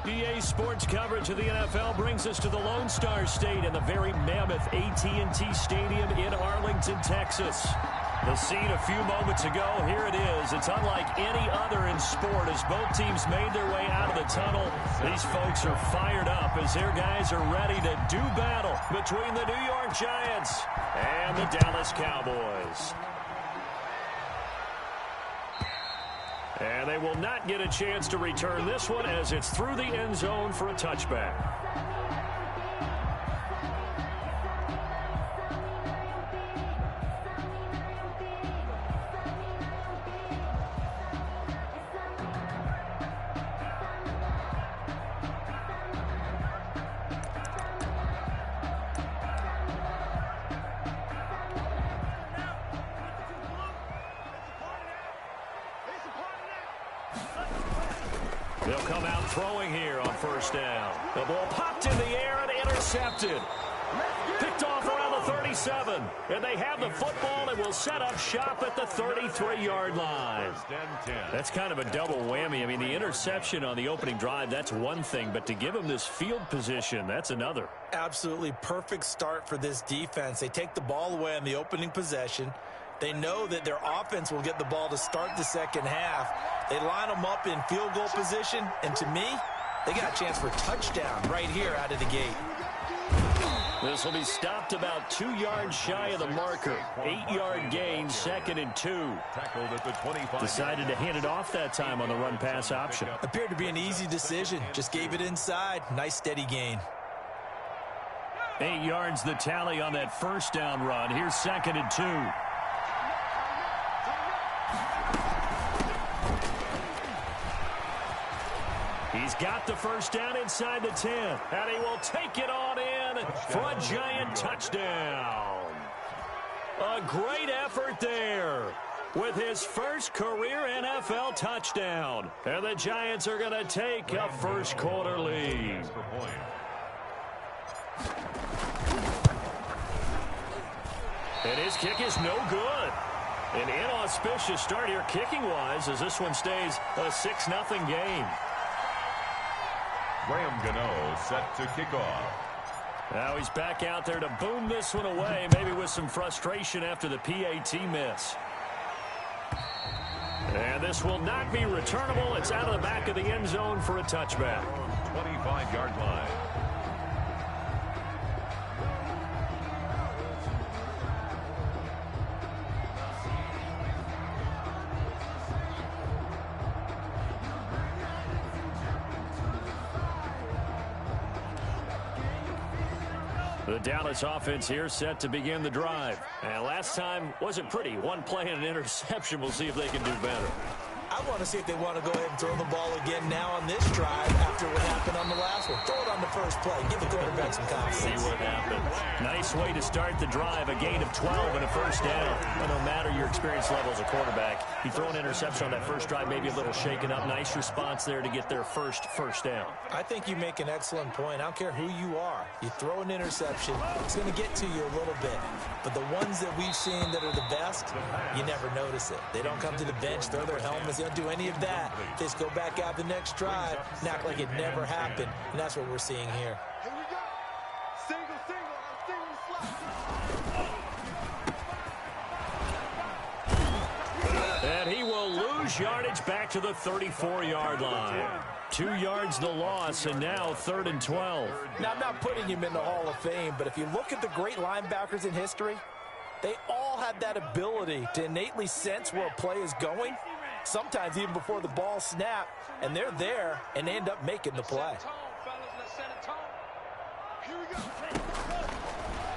EA Sports coverage of the NFL brings us to the Lone Star State and the very mammoth AT&T Stadium in Arlington, Texas. The scene a few moments ago, here it is. It's unlike any other in sport as both teams made their way out of the tunnel. These folks are fired up as their guys are ready to do battle between the New York Giants and the Dallas Cowboys. And they will not get a chance to return this one as it's through the end zone for a touchback. They'll come out throwing here on first down. The ball popped in the air and intercepted. Picked off around the 37. And they have the football and will set up shop at the 33-yard line. That's kind of a double whammy. I mean, the interception on the opening drive, that's one thing. But to give them this field position, that's another. Absolutely perfect start for this defense. They take the ball away on the opening possession. They know that their offense will get the ball to start the second half. They line them up in field goal position, and to me, they got a chance for a touchdown right here out of the gate. This will be stopped about 2 yards shy of the marker. 8-yard gain, 2nd and 2. Tackled at the 25. Decided to hand it off that time on the run-pass option. Appeared to be an easy decision. Just gave it inside. Nice steady gain. 8 yards the tally on that first down run. Here's 2nd and 2. He's got the first down inside the 10, and he will take it on in for a Giant touchdown. A great effort there with his first career NFL touchdown. And the Giants are going to take a first quarter lead. And his kick is no good. An inauspicious start here kicking-wise as this one stays a 6-0 game. Graham Gano set to kick off. Now he's back out there to boom this one away, maybe with some frustration after the PAT miss. And this will not be returnable. It's out of the back of the end zone for a touchback. 25-yard line. The Dallas offense here set to begin the drive. And last time wasn't pretty. One play and an interception. We'll see if they can do better. I want to see if they want to go ahead and throw the ball again now on this drive after what happened on the last one. Throw it on the first play. Give the quarterback some confidence. See what happens. Nice way to start the drive. A gain of 12 and a first down. Well, no matter your experience level as a quarterback, you throw an interception on that first drive, maybe a little shaken up. Nice response there to get their first down. I think you make an excellent point. I don't care who you are. You throw an interception, it's going to get to you a little bit. But the ones that we've seen that are the best, you never notice it. They don't come to the bench, throw their helmets. They don't do any of that. They just go back out the next drive and act like it never happened. And that's what we're seeing here. Here we go. Single, slot. And he will lose yardage back to the 34-yard line. 2 yards the loss, and now 3rd and 12. Now, I'm not putting him in the Hall of Fame, but if you look at the great linebackers in history, they all have that ability to innately sense where a play is going, sometimes even before the ball snapped, and they're there and end up making the play.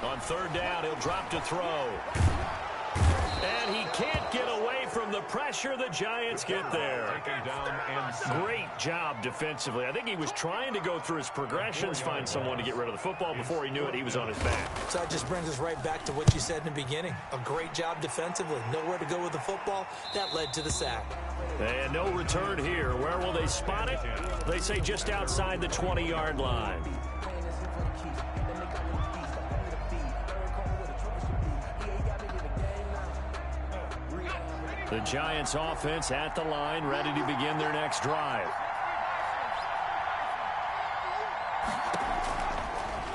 On 3rd down, he'll drop to throw. And he can't get away from the pressure. The Giants get there. Great job defensively. I think he was trying to go through his progressions, find someone to get rid of the football. Before he knew it, he was on his back. So that just brings us right back to what you said in the beginning. A great job defensively. Nowhere to go with the football. That led to the sack. And no return here. Where will they spot it? They say just outside the 20-yard line. The Giants offense at the line, ready to begin their next drive.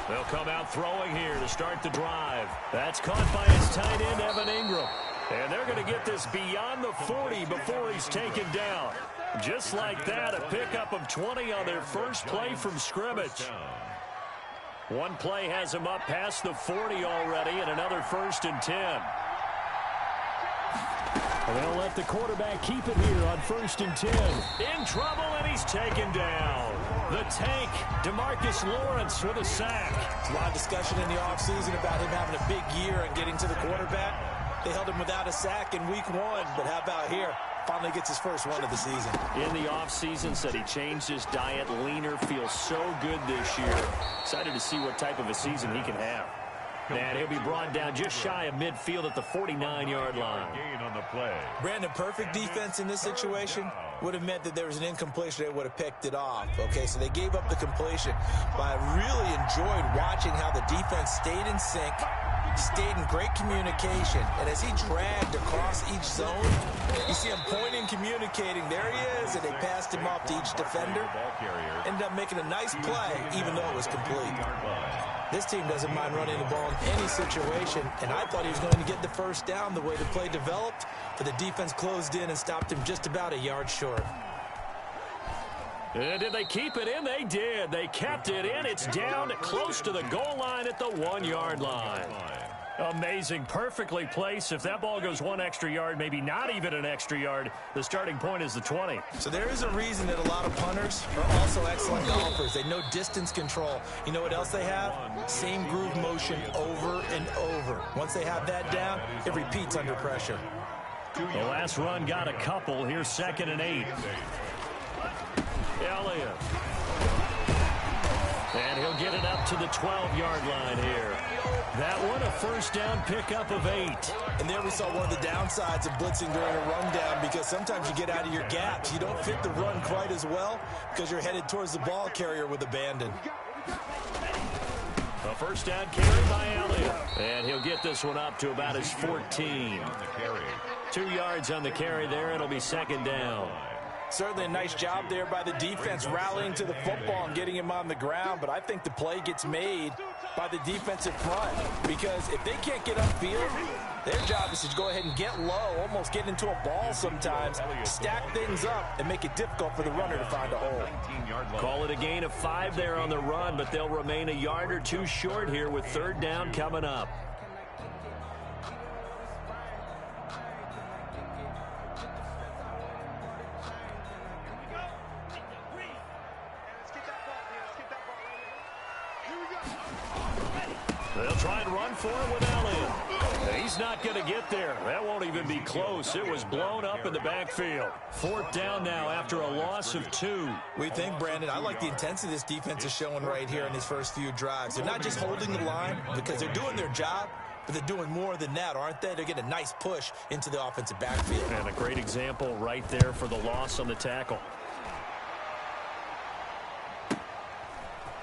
They'll come out throwing here to start the drive. That's caught by his tight end, Evan Ingram. And they're going to get this beyond the 40 before he's taken down. Just like that, a pickup of 20 on their first play from scrimmage. One play has him up past the 40 already, and another 1st and 10. They'll let the quarterback keep it here on 1st and 10. In trouble, and he's taken down. The tank, DeMarcus Lawrence with a sack. There's a lot of discussion in the offseason about him having a big year and getting to the quarterback. They held him without a sack in week 1, but how about here? Finally gets his first one of the season. In the offseason, said he changed his diet, leaner, feels so good this year. Excited to see what type of a season he can have. And he'll be brought down just shy of midfield at the 49-yard line. Gain on the play. Brandon, perfect defense in this situation would have meant that there was an incompletion. They would have picked it off. Okay, so they gave up the completion. But I really enjoyed watching how the defense stayed in sync, stayed in great communication. And as he dragged across each zone, you see him pointing, communicating. There he is, and they passed him off to each defender. Ended up making a nice play, even though it was complete. This team doesn't mind running the ball in any situation, and I thought he was going to get the first down the way the play developed, but the defense closed in and stopped him just about a yard short. And did they keep it in? They did. They kept it in. It's down close to the goal line at the 1-yard line. Amazing. Perfectly placed. If that ball goes 1 extra yard, maybe not even an extra yard, the starting point is the 20. So there is a reason that a lot of punters are also excellent golfers. They know distance control. You know what else they have? Same groove motion over and over. Once they have that down, it repeats under pressure. The last run got a couple. Here's 2nd and 8. Elliott. And he'll get it up to the 12-yard line here. That one, a first down pickup of 8. And there we saw one of the downsides of blitzing during a rundown, because sometimes you get out of your gaps. You don't fit the run quite as well because you're headed towards the ball carrier with abandon. A first down carry by Elliott. And he'll get this one up to about his 14. 2 yards on the carry there. It'll be 2nd down. Certainly a nice job there by the defense rallying to the football and getting him on the ground, but I think the play gets made by the defensive front, because if they can't get upfield, their job is to go ahead and get low, almost get into a ball sometimes, stack things up, and make it difficult for the runner to find a hole. Call it a gain of 5 there on the run, but they'll remain a yard or 2 short here with 3rd down coming up. They'll try and run for it with Elliott. He's not going to get there. That won't even be close. It was blown up in the backfield. 4th down now after a loss of 2. We think, Brandon, I like the intensity this defense is showing right here in his first few drives. They're not just holding the line because they're doing their job, but they're doing more than that, aren't they? They're getting a nice push into the offensive backfield. And a great example right there for the loss on the tackle.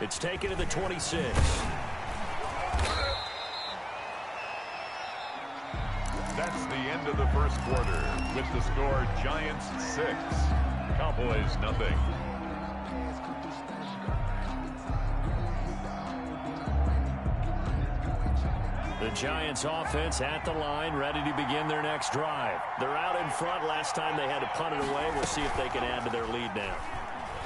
It's taken to the 26. That's the end of the first quarter with the score Giants 6, Cowboys nothing. The Giants offense at the line, ready to begin their next drive. They're out in front. Last time they had to punt it away. We'll see if they can add to their lead now.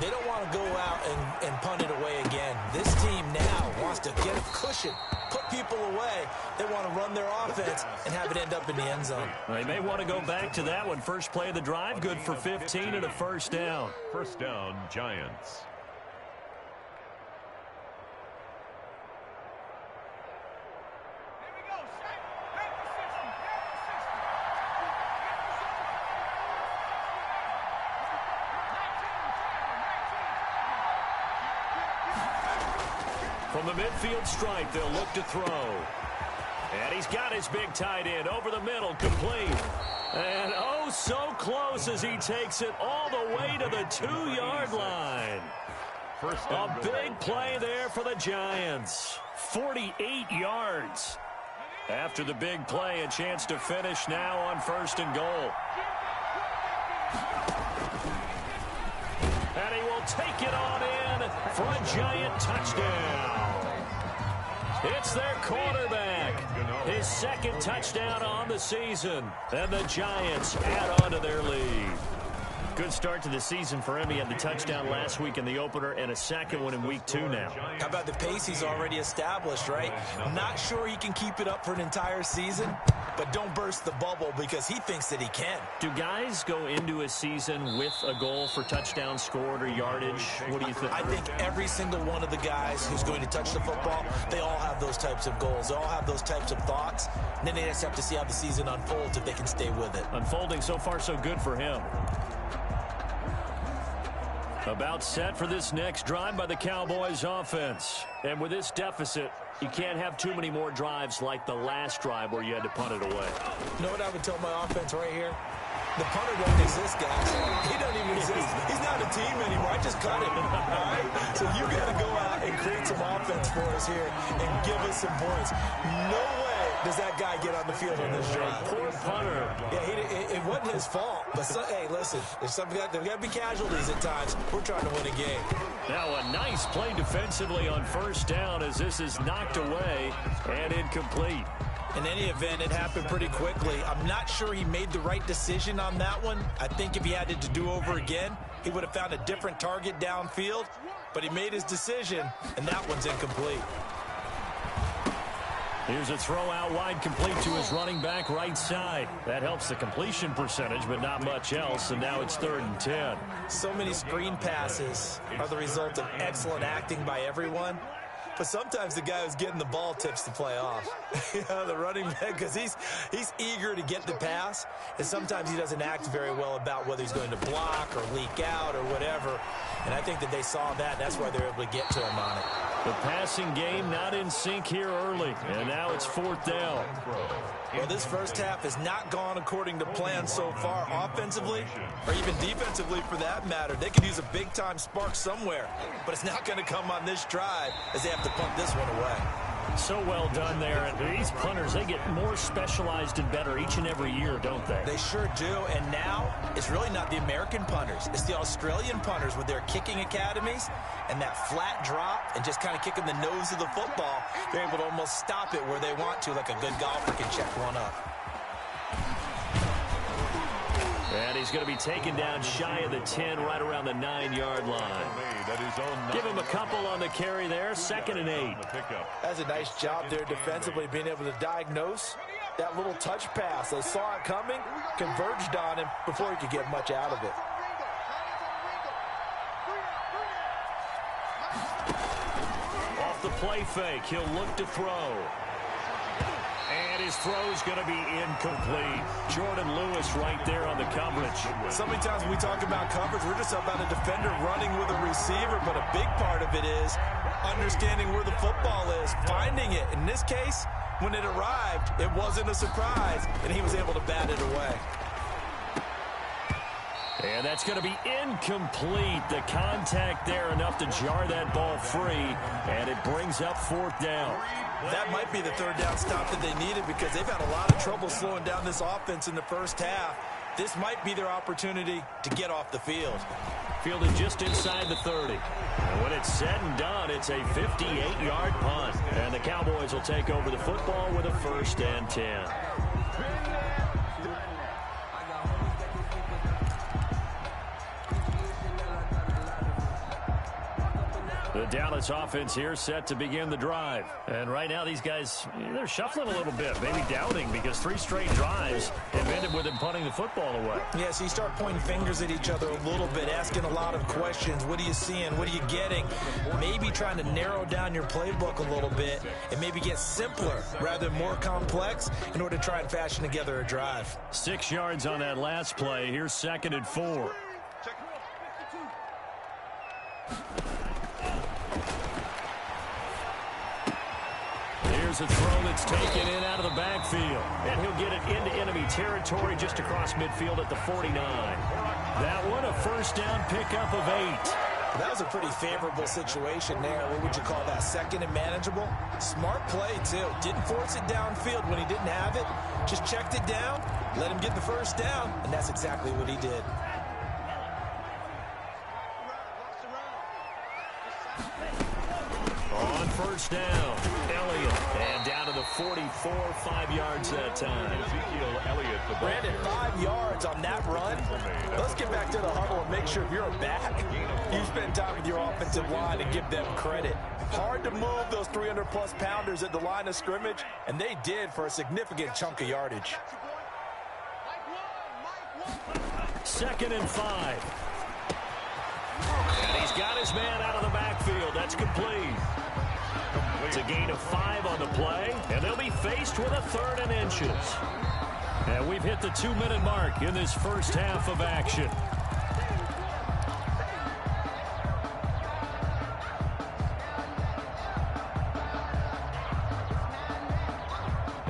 They don't want to go out and punt it away again. This team now wants to get a cushion, put people away. They want to run their offense and have it end up in the end zone. They may want to go back to that one. First play of the drive, good for 15 and a first down. First down, Giants. From the midfield stripe, they'll look to throw. And he's got his big tight end over the middle, complete. And oh, so close as he takes it all the way to the 2-yard line. A big play there for the Giants. 48 yards. After the big play, a chance to finish now on 1st and goal. And he will take it on in for a Giant touchdown. It's their quarterback. His second touchdown on the season. And the Giants add on to their lead. Good start to the season for him. He had the touchdown last week in the opener and a second one in week 2 now. How about the pace he's already established, right? Not sure he can keep it up for an entire season, but don't burst the bubble because he thinks that he can. Do guys go into a season with a goal for touchdown scored or yardage? What do you think? I think every single one of the guys who's going to touch the football, they all have those types of goals. They all have those types of thoughts. And then they just have to see how the season unfolds if they can stay with it. Unfolding so far so good for him. About set for this next drive by the Cowboys offense. And with this deficit, you can't have too many more drives like the last drive where you had to punt it away. You know what I would tell my offense right here? The punter doesn't exist, guys. He doesn't even exist. He's not a team anymore. I just cut him. All right? So you got to go out and create some offense for us here and give us some points. No way does that guy get on the field on this drive. Poor punter. Yeah, it wasn't his fault. But, hey, listen, there's got to be casualties at times. We're trying to win a game. Now a nice play defensively on first down as this is knocked away and incomplete. In any event, it happened pretty quickly. I'm not sure he made the right decision on that one. I think if he had it to do over again, he would have found a different target downfield. But he made his decision, and that one's incomplete. Here's a throw out wide, complete to his running back right side. That helps the completion percentage, but not much else, and now it's 3rd and 10. So many screen passes are the result of excellent acting by everyone. But sometimes the guy who's getting the ball tips the play off. The running back, because he's eager to get the pass, and sometimes he doesn't act very well about whether he's going to block or leak out or whatever. And I think that they saw that. That's why they're able to get to him on it. The passing game not in sync here early, and now it's 4th down. Well, this first half has not gone according to plan so far offensively or even defensively for that matter. They could use a big-time spark somewhere, but it's not going to come on this drive as they have to punt this one away. So well done there. And these punters, they get more specialized and better each and every year, don't they? They sure do. And now it's really not the American punters. It's the Australian punters with their kicking academies and that flat drop and just kind of kicking the nose of the football. They're able to almost stop it where they want to, like a good golfer can check one up. And he's going to be taken down shy of the 10, right around the 9-yard line. Give him a couple on the carry there, 2nd and 8. That's a nice job there defensively, being able to diagnose that little touch pass. They saw it coming, converged on him before he could get much out of it. Off the play fake, he'll look to throw. And his throw's going to be incomplete. Jordan Lewis right there on the coverage. So many times when we talk about coverage, we're just about a defender running with a receiver, but a big part of it is understanding where the football is, finding it. In this case, when it arrived, it wasn't a surprise, and he was able to bat it away. And that's going to be incomplete. The contact there enough to jar that ball free, and it brings up 4th down. That might be the 3rd down stop that they needed because they've had a lot of trouble slowing down this offense in the first half. This might be their opportunity to get off the field. Fielded just inside the 30. And when it's said and done, it's a 58-yard punt. And the Cowboys will take over the football with a 1st and 10. The Dallas offense here set to begin the drive. And right now these guys, they're shuffling a little bit, maybe doubting because 3 straight drives have ended with them punting the football away. Yeah, so you start pointing fingers at each other a little bit, asking a lot of questions. What are you seeing? What are you getting? Maybe trying to narrow down your playbook a little bit and maybe get simpler rather than more complex in order to try and fashion together a drive. 6 yards on that last play. Here's 2nd and 4. Here's a throw that's taken in out of the backfield. And he'll get it into enemy territory just across midfield at the 49. That one, a 1st down pickup of 8. That was a pretty favorable situation there. What would you call that? 2nd and manageable? Smart play, too. Didn't force it downfield when he didn't have it. Just checked it down, let him get the 1st down, and that's exactly what he did. On 1st down, Elliott 44, 5 yards that time. Ezekiel Elliott, the Brandon, 5 yards on that run. Let's get back to the huddle and make sure you're back. You spend time with your offensive line and give them credit. Hard to move those 300-plus pounders at the line of scrimmage, and they did for a significant chunk of yardage. 2nd and 5. And he's got his man out of the backfield. That's complete. It's a gain of 5 on the play, and they'll be faced with a 3rd and inches. And we've hit the 2-minute mark in this first half of action.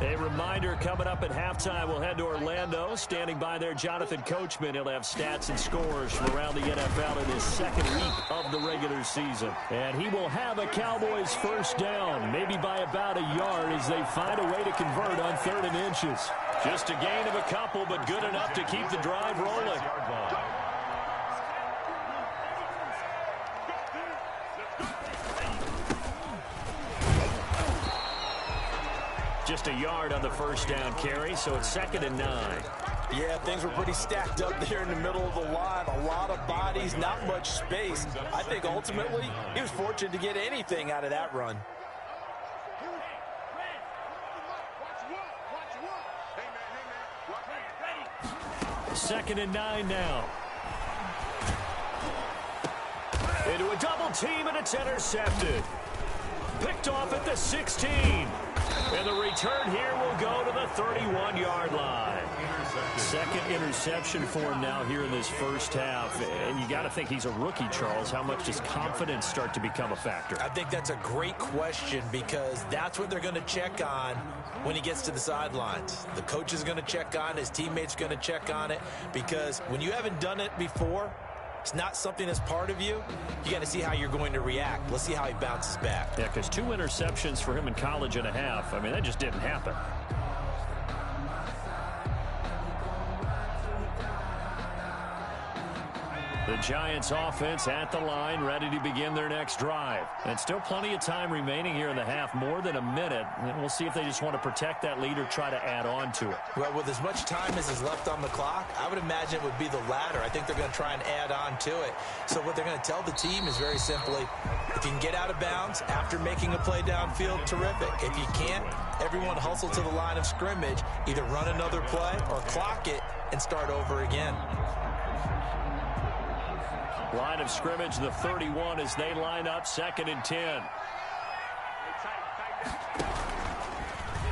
A reminder, coming up at halftime, we'll head to Orlando. Standing by there, Jonathan Coachman. He'll have stats and scores from around the NFL in his 2nd week of the regular season. And he will have a Cowboys first down, maybe by about a yard, as they find a way to convert on 3rd and inches. Just a gain of a couple, but good enough to keep the drive rolling. Just a yard on the first down carry, so it's 2nd and 9. Yeah, things were pretty stacked up there in the middle of the line. A lot of bodies, not much space. I think ultimately he was fortunate to get anything out of that run. Second and 9 now. Into a double team, and it's intercepted. Picked off at the 16. And the return here will go to the 31-yard line. 2nd interception for him now here in this first half. And you got to think he's a rookie, Charles. How much does confidence start to become a factor? I think that's a great question, because that's what they're going to check on when he gets to the sidelines. The coach is going to check on it. His teammates are going to check on it, because when you haven't done it before, it's not something that's part of you. You got to see how you're going to react. Let's see how he bounces back. Yeah, because 2 interceptions for him in college and a half. I mean, that just didn't happen. The Giants offense at the line, ready to begin their next drive. And still plenty of time remaining here in the half, more than a minute. And we'll see if they just want to protect that lead or try to add on to it. Well, with as much time as is left on the clock, I would imagine it would be the latter. I think they're going to try and add on to it. So what they're going to tell the team is very simply, if you can get out of bounds after making a play downfield, terrific. If you can't, everyone hustle to the line of scrimmage, either run another play or clock it and start over again. Line of scrimmage, the 31, as they line up, 2nd and 10.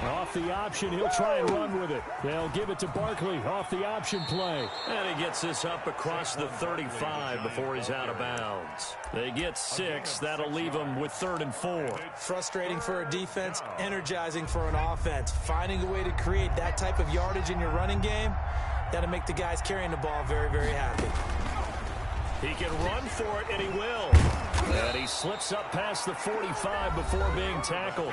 Off the option, he'll try and run with it. They'll give it to Barkley off the option play. And he gets this up across the 35 before he's out of bounds. They get 6. That'll leave them with 3rd and 4. Frustrating for a defense, energizing for an offense. Finding a way to create that type of yardage in your running game, that'll make the guys carrying the ball very, very happy. He can run for it, and he will. And he slips up past the 45 before being tackled.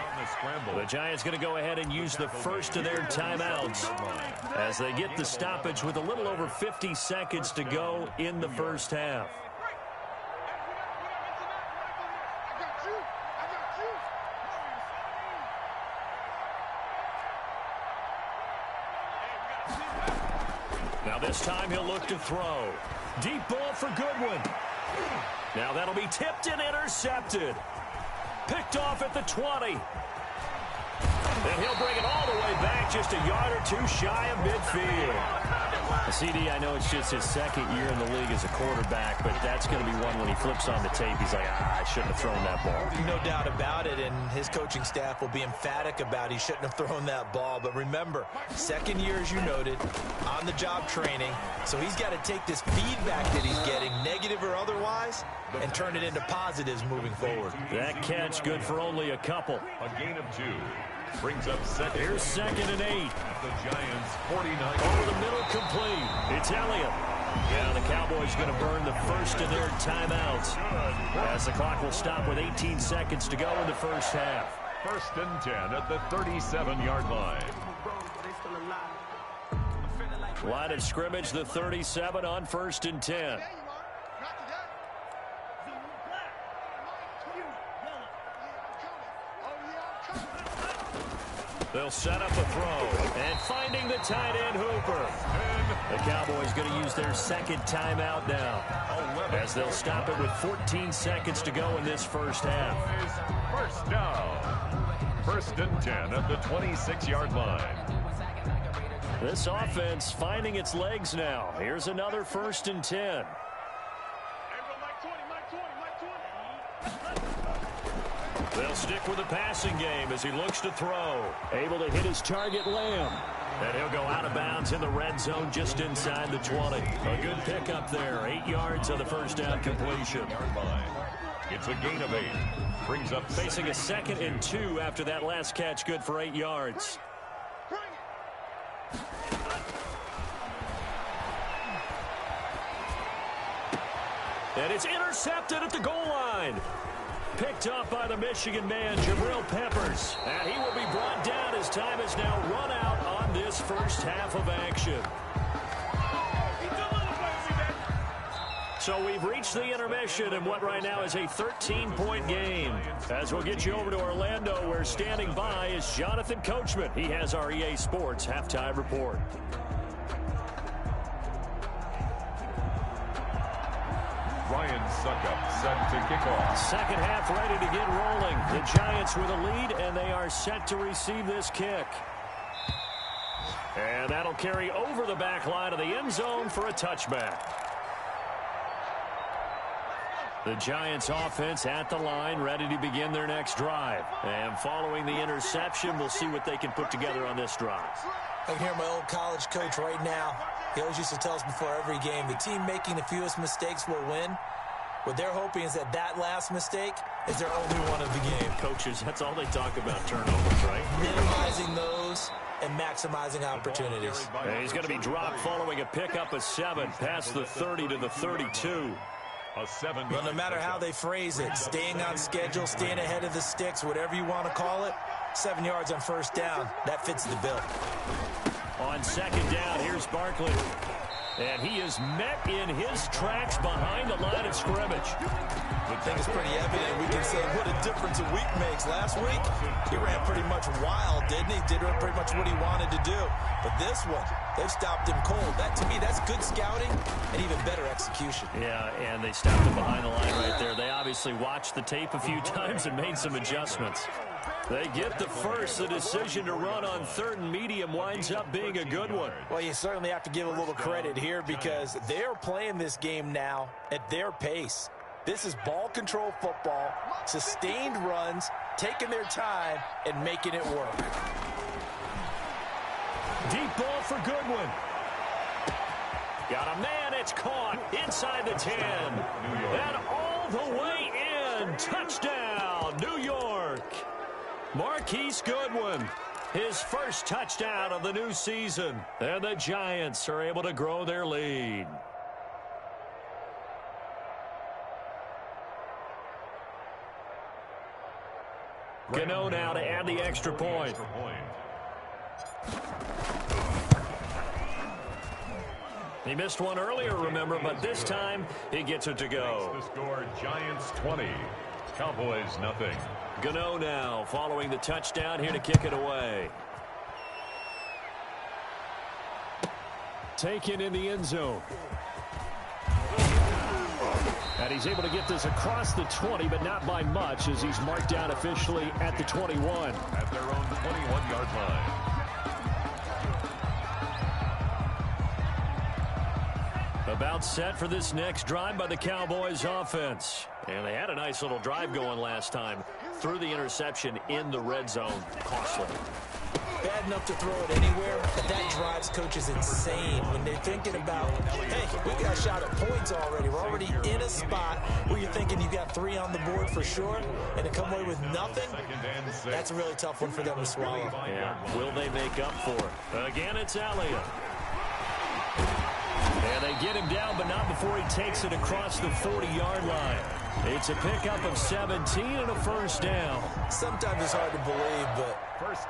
The Giants going to go ahead and use the first of their timeouts as they get the stoppage with a little over 50 seconds to go in the first half. Now this time he'll look to throw. Deep ball for Goodwin. Now that'll be tipped and intercepted. Picked off at the 20. And he'll bring it all the way back, just a yard or two shy of midfield. CD, I know it's just his 2nd year in the league as a quarterback, but that's going to be one when he flips on the tape, he's like, I shouldn't have thrown that ball. No doubt about it, and his coaching staff will be emphatic about he shouldn't have thrown that ball. But remember, 2nd year, as you noted, on-the-job training, so he's got to take this feedback that he's getting, negative or otherwise, and turn it into positives moving forward. That catch good for only a couple. A gain of 2. Brings up 2nd. Here's 2nd and 8. The Giants 49. Over the middle, complete. It's Elliott. Yeah, the Cowboys going to burn the first of their timeouts as the clock will stop with 18 seconds to go in the first half. 1st and 10 at the 37-yard line. Line of scrimmage, the 37 on 1st and 10. They'll set up a throw. And finding the tight end, Hooper. The Cowboys going to use their second timeout now, as they'll stop it with 14 seconds to go in this first half. First down. First and 10 at the 26-yard line. This offense finding its legs now. Here's another first and 10. They'll stick with the passing game as he looks to throw. Able to hit his target, Lamb. And he'll go out of bounds in the red zone just inside the 20. A good pickup there. 8 yards on the first down completion. It's a gain of 8. Brings up facing a 2nd and 2 after that last catch, good for 8 yards. And it's intercepted at the goal line. Picked up by the Michigan man, Jabril Peppers. And he will be brought down as time has now run out on this first half of action. So we've reached the intermission in what right now is a 13-point game. As we'll get you over to Orlando, where standing by is Jonathan Coachman. He has our EA Sports halftime report. Ryan Suckup set to kick off. Second half ready to get rolling. The Giants with a lead, and they are set to receive this kick. And that'll carry over the back line of the end zone for a touchback. The Giants offense at the line, ready to begin their next drive. And following the interception, we'll see what they can put together on this drive. I can hear my old college coach right now. He always used to tell us before every game, the team making the fewest mistakes will win. What they're hoping is that that last mistake is their only one of the game. Coaches, that's all they talk about, turnovers, right? Minimizing those and maximizing opportunities. And he's going to be dropped following a pickup of 7 past the 30 to the 32. Well, no matter how they phrase it, staying on schedule, staying ahead of the sticks, whatever you want to call it, 7 yards on first down, that fits the bill. On second down, here's Barkley. And he is met in his tracks behind the line of scrimmage. I think it's pretty evident. We can say what a difference a week makes. Last week, he ran pretty much wild, didn't he? Did pretty much what he wanted to do. But this one, they've stopped him cold. That, to me, that's good scouting and even better execution. Yeah, and they stopped him behind the line right there. They obviously watched the tape a few times and made some adjustments. They get the first. The decision to run on 3rd and medium winds up being a good one. Well, you certainly have to give a little credit here because they're playing this game now at their pace. This is ball control football, sustained runs, taking their time, and making it work. Deep ball for Goodwin. Got a man, it's caught inside the 10. And all the way in. Touchdown, New York. Marquise Goodwin, his first touchdown of the new season. And the Giants are able to grow their lead. Gano now to add the extra point. He missed one earlier, remember, but this time he gets it to go. The score, Giants 20, Cowboys nothing. Gano now following the touchdown here to kick it away. Taken in the end zone. And he's able to get this across the 20, but not by much, as he's marked down officially at the 21. At their own 21-yard line. About set for this next drive by the Cowboys offense. And they had a nice little drive going last time. Through the interception in the red zone. Costly. Bad enough to throw it anywhere, but that drives coaches insane when they're thinking about, hey, we got a shot at points already. We're already in a spot where you're thinking you got 3 on the board for sure, and to come away with nothing, that's a really tough one for them to swallow. Yeah, will they make up for it? Again, it's Elliott. And they get him down, but not before he takes it across the 40-yard line. It's a pickup of 17 and a first down. Sometimes it's hard to believe, but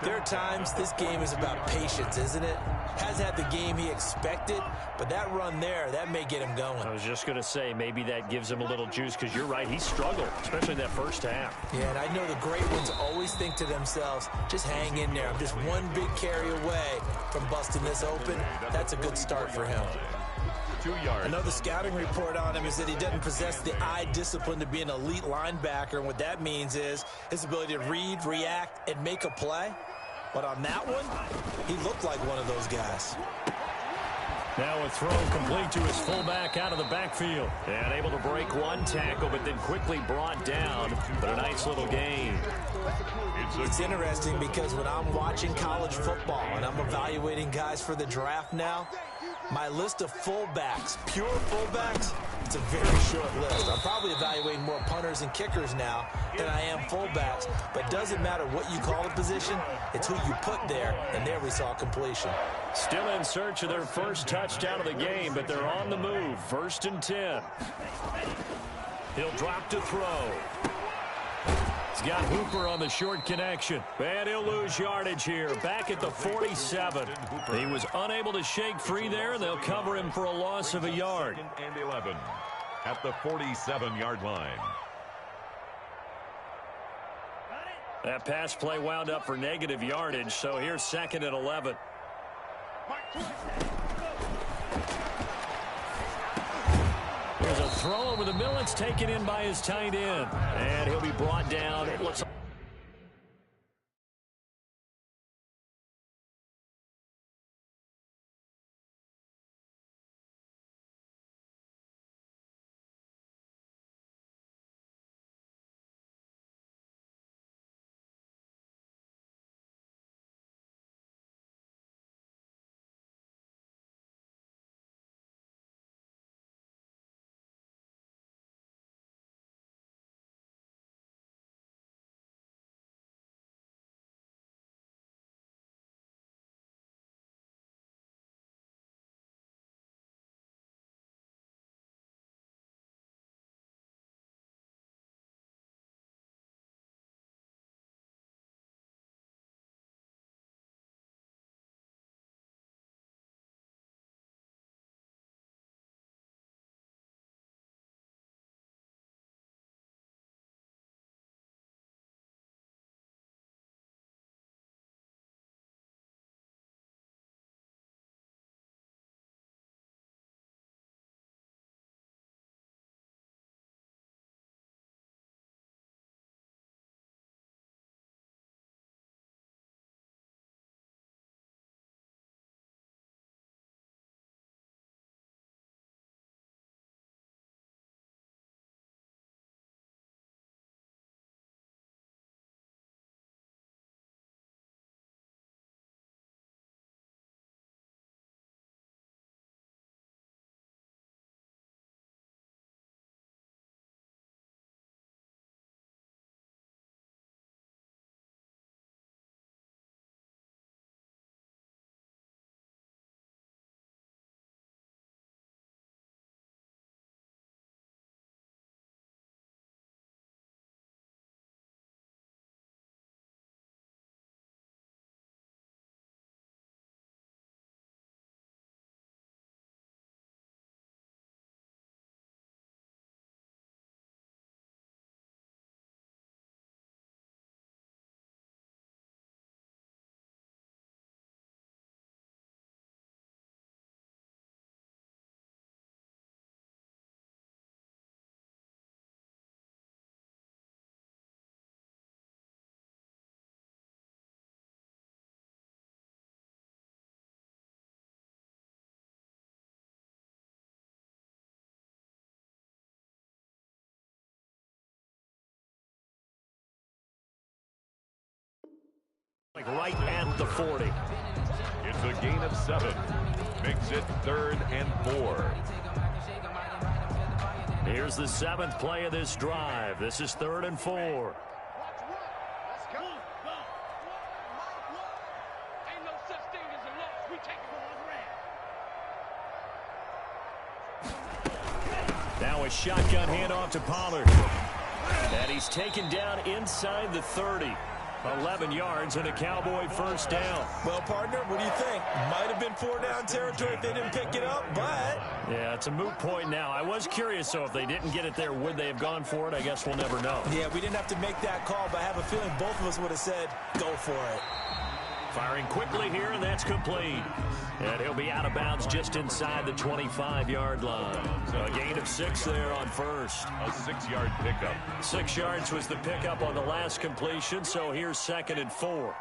there are times this game is about patience, isn't it? Has had the game he expected, but that run there, that may get him going. I was just going to say, maybe that gives him a little juice, because you're right, he struggled, especially in that first half. Yeah, and I know the great ones always think to themselves, just hang in there. I'm just one big carry away from busting this open. That's a good start for him. 2 yards. Another scouting report on him is that he doesn't possess the eye discipline to be an elite linebacker, and what that means is his ability to read, react, and make a play. But on that one, he looked like one of those guys. Now a throw complete to his fullback out of the backfield. And able to break one tackle, but then quickly brought down. But a nice little gain. It's interesting because when I'm watching college football and I'm evaluating guys for the draft now, my list of fullbacks, pure fullbacks, it's a very short list. I'm probably evaluating more punters and kickers now than I am fullbacks. But it doesn't matter what you call the position, it's who you put there, and there we saw completion. Still in search of their first touchdown of the game, but they're on the move. 1st and 10. He'll drop to throw. He's got Hooper on the short connection. And he'll lose yardage here. Back at the 47. He was unable to shake free there, and they'll cover him for a loss of a yard. 2nd and 11 at the 47-yard line. That pass play wound up for negative yardage, so here's 2nd and 11. There's a throw over the middle. It's taken in by his tight end. And he'll be brought down. It looks like right at the 40. It's a gain of 7. Makes it 3rd and 4. Here's the 7th play of this drive. This is 3rd and 4. a shotgun handoff to Pollard. And he's taken down inside the 30. 11 yards and a Cowboy first down. Well, partner, what do you think? Might have been 4-down territory if they didn't pick it up, but... Yeah, it's a moot point now. I was curious, so if they didn't get it there, would they have gone for it? I guess we'll never know. Yeah, we didn't have to make that call, but I have a feeling both of us would have said, go for it. Firing quickly here, and that's complete. And he'll be out of bounds just inside the 25-yard line. So a gain of 6 there on first. A 6-yard pickup. 6 yards was the pickup on the last completion, so here's 2nd and 4.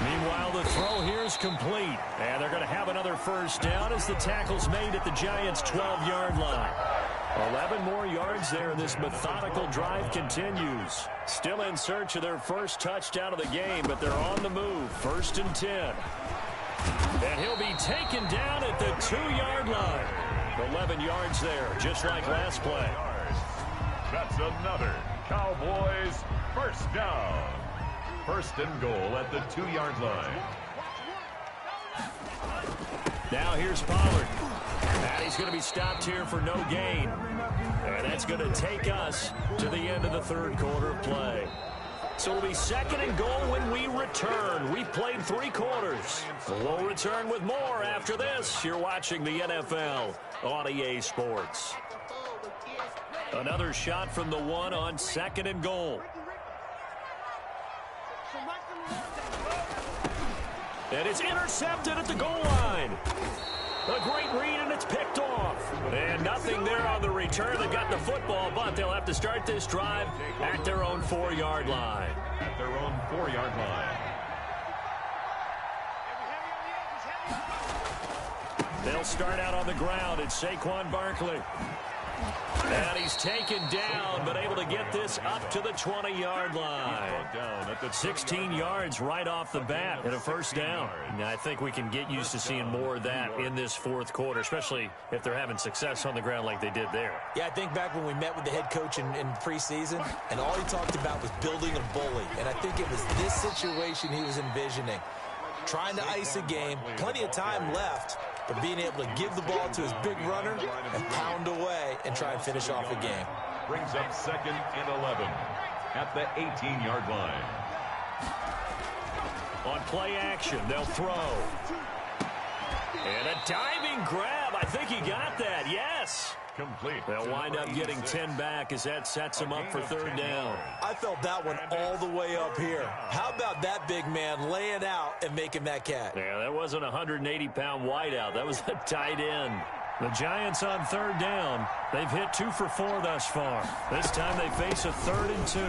Meanwhile, the throw here is complete. And they're going to have another first down as the tackle's made at the Giants' 12-yard line. 11 more yards there. This methodical drive continues. Still in search of their first touchdown of the game, but they're on the move. 1st and 10. And he'll be taken down at the 2-yard line. 11 yards there, just like last play. That's another Cowboys first down. 1st and goal at the 2-yard line. Now here's Pollard. And he's going to be stopped here for no gain. And that's going to take us to the end of the 3rd quarter of play. So it'll be 2nd and goal when we return. We've played 3 quarters. We'll return with more after this. You're watching the NFL on EA Sports. Another shot from the 1 on 2nd and goal. And it's intercepted at the goal line. A great read, and it's picked off. And nothing there on the return. They got the football, but they'll have to start this drive at their own 4-yard line. At their own 4-yard line. They'll start out on the ground. It's Saquon Barkley. And he's taken down, but able to get this up to the 20-yard line. 16 yards right off the bat and a first down. And I think we can get used to seeing more of that in this 4th quarter, especially if they're having success on the ground like they did there. Yeah, I think back when we met with the head coach in preseason, and all he talked about was building a bully. And I think it was this situation he was envisioning. Trying to ice a game, plenty of time left, but being able to give the ball to his big runner and pound away and try and finish off a game. Brings up 2nd and 11 at the 18-yard line. On play action, they'll throw. And a diving grab. I think he got that. Yes. Complete. They'll wind up getting 10 back as that sets him up for 3rd down. I felt that one all the way up here. How about that big man laying out and making that catch? Yeah, that wasn't a 180-pound wideout. That was a tight end. The Giants on 3rd down. They've hit 2 for 4 thus far. This time they face a 3rd and 2.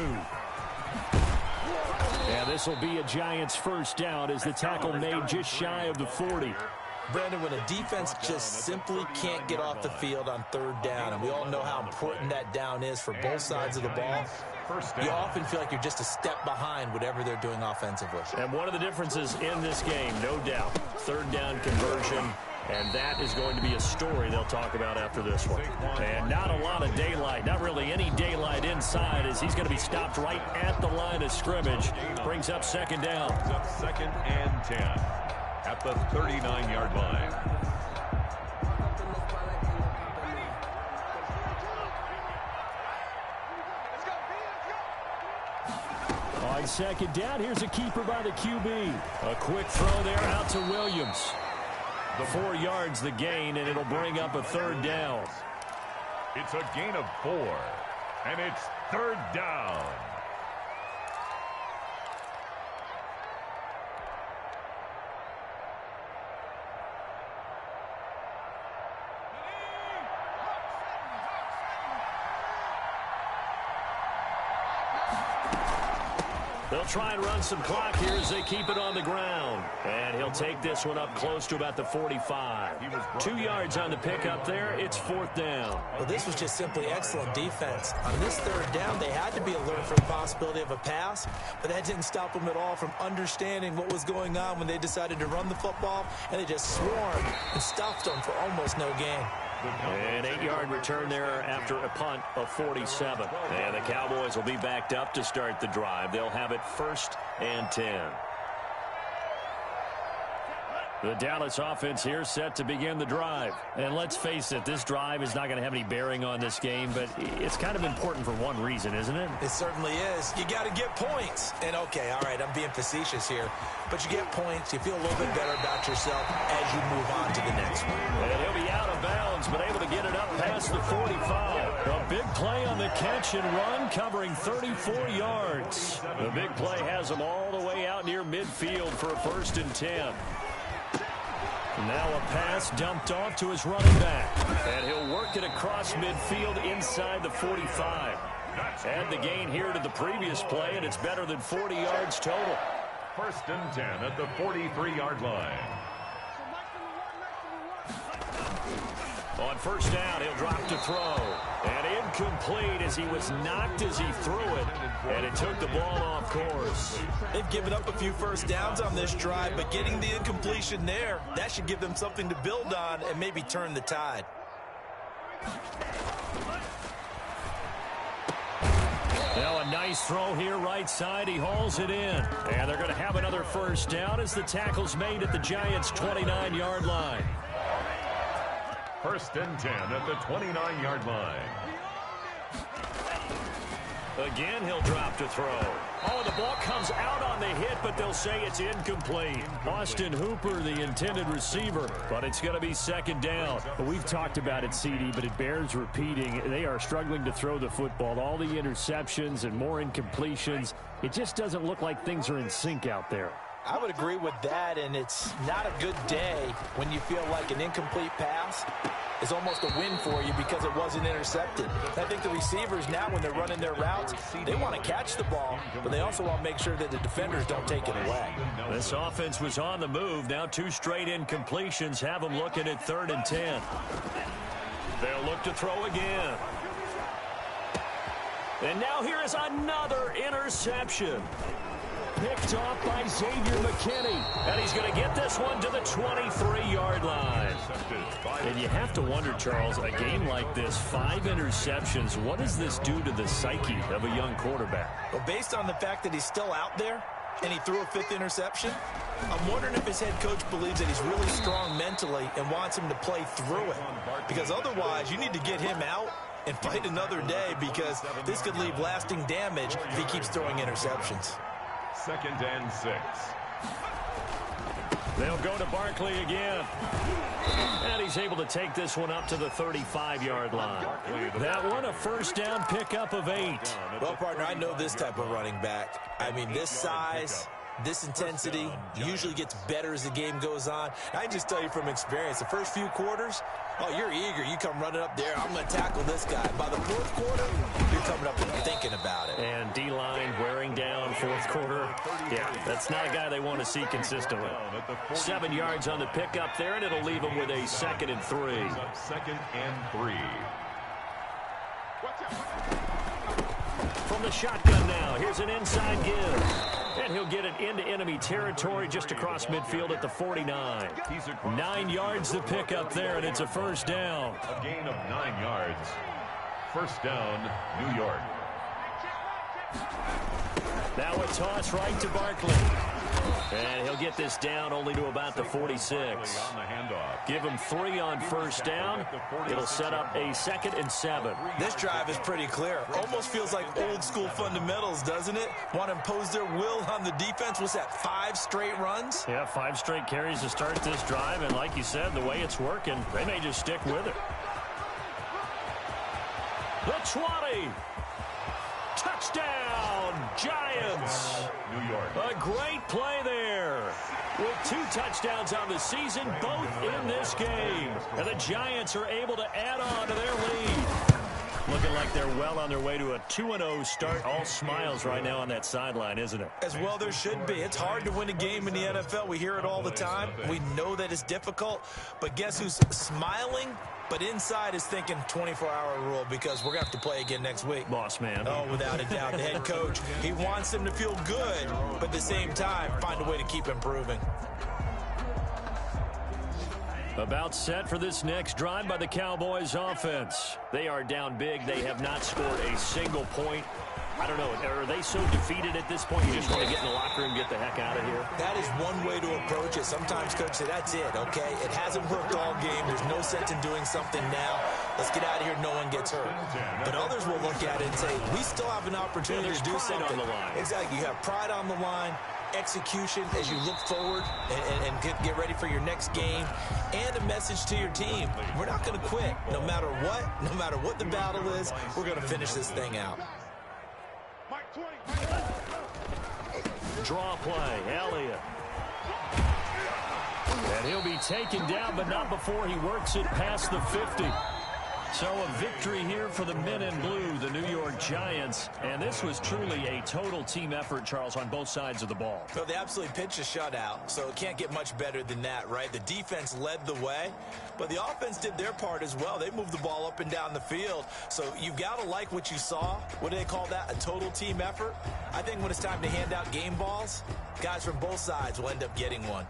Yeah, this will be a Giants first down as the tackle made just shy of the 40. Brandon, when a defense just simply can't get off the field on 3rd down, and we all know how important that down is for both sides of the ball, you often feel like you're just a step behind whatever they're doing offensively. And one of the differences in this game, no doubt, 3rd down conversion, and that is going to be a story they'll talk about after this one. And not a lot of daylight, not really any daylight inside, as he's going to be stopped right at the line of scrimmage. Brings up 2nd down. 2nd and 10 at the 39-yard line. On 2nd down, here's a keeper by the QB. A quick throw there out to Williams. The 4 yards the gain, and it'll bring up a 3rd down. It's a gain of 4, and it's 3rd down. They'll try and run some clock here as they keep it on the ground. And he'll take this one up close to about the 45. 2 yards on the pickup there. It's 4th down. Well, this was just simply excellent defense. On this 3rd down, they had to be alert for the possibility of a pass, but that didn't stop them at all from understanding what was going on when they decided to run the football, and they just swarmed and stuffed them for almost no gain. An 8-yard return there after a punt of 47. And the Cowboys will be backed up to start the drive. They'll have it 1st and 10. The Dallas offense here set to begin the drive. And let's face it, this drive is not going to have any bearing on this game, but it's kind of important for one reason, isn't it? It certainly is. You got to get points. And, okay, all right, I'm being facetious here, but you get points. You feel a little bit better about yourself as you move on to the next one. And he'll be out of bounds, but able to get it up past the 45. A big play on the catch and run, covering 34 yards. The big play has him all the way out near midfield for a 1st and 10. Now a pass dumped off to his running back. And he'll work it across midfield inside the 45. Add the gain here to the previous play, and it's better than 40 yards total. 1st and 10 at the 43-yard line. On 1st down, he'll drop to throw. And incomplete as he was knocked as he threw it. And it took the ball off course. They've given up a few 1st downs on this drive, but getting the incompletion there, that should give them something to build on and maybe turn the tide. Now a nice throw here right side. He hauls it in. And they're going to have another 1st down as the tackle's made at the Giants' 29-yard line. 1st and 10 at the 29-yard line. Again, he'll drop to throw. Oh, the ball comes out on the hit, but they'll say it's incomplete. Austin Hooper, the intended receiver, but it's going to be 2nd down. Well, we've talked about it, CD, but it bears repeating. They are struggling to throw the football. All the interceptions and more incompletions. It just doesn't look like things are in sync out there. I would agree with that, and it's not a good day when you feel like an incomplete pass is almost a win for you because it wasn't intercepted. I think the receivers now, when they're running their routes, they want to catch the ball, but they also want to make sure that the defenders don't take it away. This offense was on the move. Now 2 straight incompletions have them looking at 3rd and 10. They'll look to throw again. And now here is another interception. Picked off by Xavier McKinney. And he's going to get this one to the 23-yard line. And you have to wonder, Charles, a game like this, 5 interceptions, what does this do to the psyche of a young quarterback? Well, based on the fact that he's still out there and he threw a 5th interception, I'm wondering if his head coach believes that he's really strong mentally and wants him to play through it. Because otherwise, you need to get him out and fight another day, because this could leave lasting damage if he keeps throwing interceptions. 2nd and 6. They'll go to Barkley again. And he's able to take this one up to the 35-yard line. That one, a 1st down pickup of 8. Well, partner, I know this type of running back. I mean, this size, this intensity usually gets better as the game goes on. I just tell you from experience, the first few quarters, oh, you're eager. You come running up there, I'm going to tackle this guy. By the 4th quarter, you're coming up and thinking about it. And D-line wearing down 4th quarter. Yeah, that's not a guy they want to see consistently. 7 yards on the pickup there, and it'll leave him with a 2nd and 3. 2nd and 3. From the shotgun now, here's an inside give. And he'll get it into enemy territory just across midfield at the 49. 9 yards to pick up there, and it's a 1st down. A gain of 9 yards. 1st down, New York. Now a toss right to Barkley. And he'll get this down only to about the 46. On the handoff. Give him 3 on 1st down. It'll set up a 2nd and 7. This drive is pretty clear. Almost feels like old school fundamentals, doesn't it? Want to impose their will on the defense. What's that, 5 straight runs? Yeah, 5 straight carries to start this drive. And like you said, the way it's working, they may just stick with it. The 20. Touchdown, Giants. New York. A great play there. With 2 touchdowns on the season, both in this game. And the Giants are able to add on to their lead. Looking like they're well on their way to a 2-0 start. All smiles right now on that sideline, isn't it? As well there should be. It's hard to win a game in the NFL. We hear it all the time. We know that it's difficult. But guess who's smiling? But inside is thinking 24-hour rule, because we're going to have to play again next week. Boss man. Oh, without a doubt. The head coach, he wants them to feel good, but at the same time, find a way to keep improving. About set for this next drive by the Cowboys offense. They are down big. They have not scored a single point I don't know. Are they so defeated at this point you just want to get in the locker room and get the heck out of here? That is one way to approach it. Sometimes coach say, that's it, okay? It hasn't worked all game. There's no sense in doing something now. Let's get out of here. No one gets hurt. But others will look at it and say, we still have an opportunity to do something. On the line. Exactly. You have pride on the line, execution as you look forward and get ready for your next game, and a message to your team. We're not going to quit. No matter what the battle is, we're going to finish this thing out. Draw play, Elliott. And he'll be taken down, but not before he works it past the 50. So a victory here for the men in blue, the New York Giants. And this was truly a total team effort, Charles, on both sides of the ball. So they absolutely pitched a shutout, so it can't get much better than that, right? The defense led the way, but the offense did their part as well. They moved the ball up and down the field. So you've got to like what you saw. What do they call that? A total team effort? I think when it's time to hand out game balls, guys from both sides will end up getting one.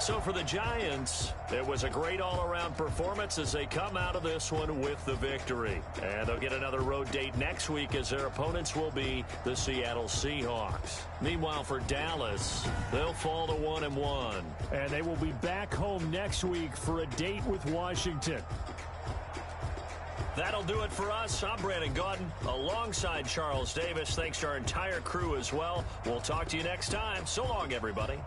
So for the Giants, it was a great all-around performance as they come out of this one with the victory. And they'll get another road date next week as their opponents will be the Seattle Seahawks. Meanwhile, for Dallas, they'll fall to 1-1. And they will be back home next week for a date with Washington. That'll do it for us. I'm Brandon Gaudin alongside Charles Davis. Thanks to our entire crew as well. We'll talk to you next time. So long, everybody.